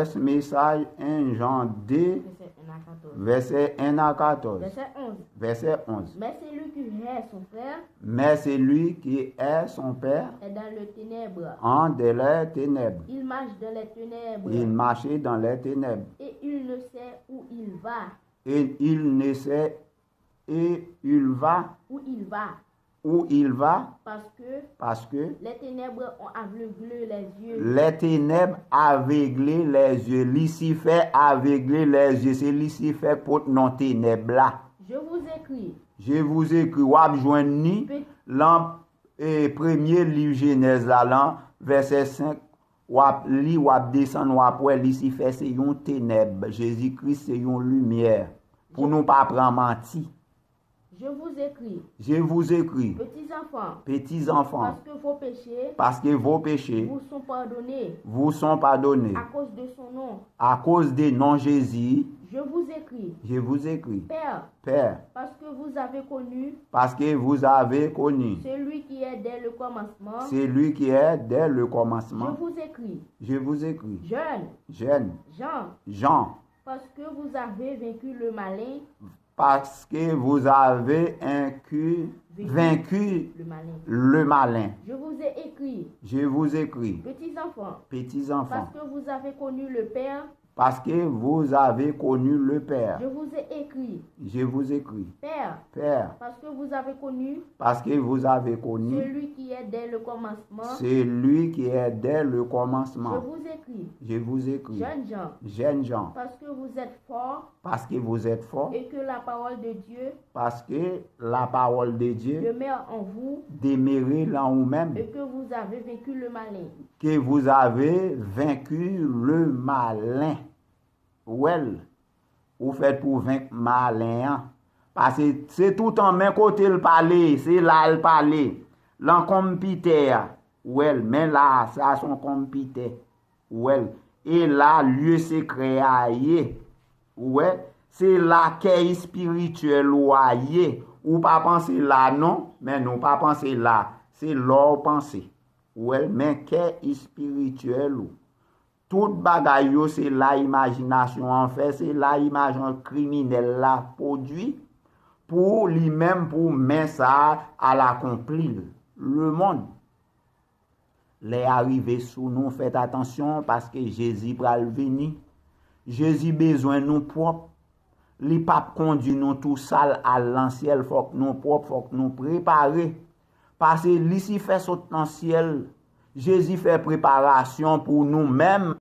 First Message 1 Jean 2, verset 1 à 14. verset 11. Verset 11. Mais celui qui hait son frère Mais celui qui est son père est dans le ténèbre. en de les ténèbres. Il marche dans les ténèbres. Il marchait dans les ténèbres. Et il ne sait où il va. Et il ne sait et il va Où il va. où il va Parce que parce que les ténèbres ont aveuglé les yeux. les ténèbres aveuglé les yeux. Lucifer aveuglé les yeux. C'est Lucifer pour non ténèbres là. Je vous écris. Je vous écris, wap joindre l'an premier livre Genèse là, l'an verset 5, wap li wap descend wap ouais Lucifer c'est yon ténèbre, Jésus-Christ c'est yon lumière. Pour nous pas prendre menti. Je vous écris. Je vous écris, Petits enfants. Parce que vos péchés vous sont pardonnés à cause de son nom. à cause des noms Jésus. Je vous écris. Je vous écris, Père, Père, parce que vous avez connu celui qui est dès le commencement. celui qui est dès le Je commencement. vous écris, Je vous écris. Jeune Jean, parce que vous avez vaincu le malin, parce que vous avez vaincu le malin. Je vous ai écrit, Je vous écris, petits enfants, parce que vous avez connu le Père. parce que vous avez connu le Père. Je vous ai écrit, Je vous écris, Père, Père, parce que vous avez connu parce que vous avez connu celui qui est dès le commencement. celui qui est dès le Je commencement. vous écris, Je vous écris, jeunes gens, parce que vous êtes forts parce que vous êtes forts et que la parole de Dieu parce que la parole de Dieu demeure en vous demeure en vous-même, et que vous avez vaincu le malin. que vous avez vaincu le malin. Well, vous faites pour vaincre malin. Hein? Parce que c'est tout en même côté le parler, c'est là le parler. L'encompité, well, mais là, ça son compité. Well, et là, lieu secret aillé. Ouais, c'est là qu'est spirituel ou aillé. Ou pas penser là, non, mais non, pas penser là. C'est leur pensée. Ouais, mais qu'est spirituel ou. Tout bagay yo c'est la imagination en fait, c'est la imagination criminelle la produit pour lui-même pour mettre ça à l'accomplir. Le monde les arrivés sous nous, faites attention parce que Jésus pral venir. Jésus besoin nous propre. Li pas conduit nous tout sale à l'ancien, faut que nous propre, faut que nous préparer. Parce que lui si fait saut dans ciel, Jésus fait préparation pour nous-mêmes.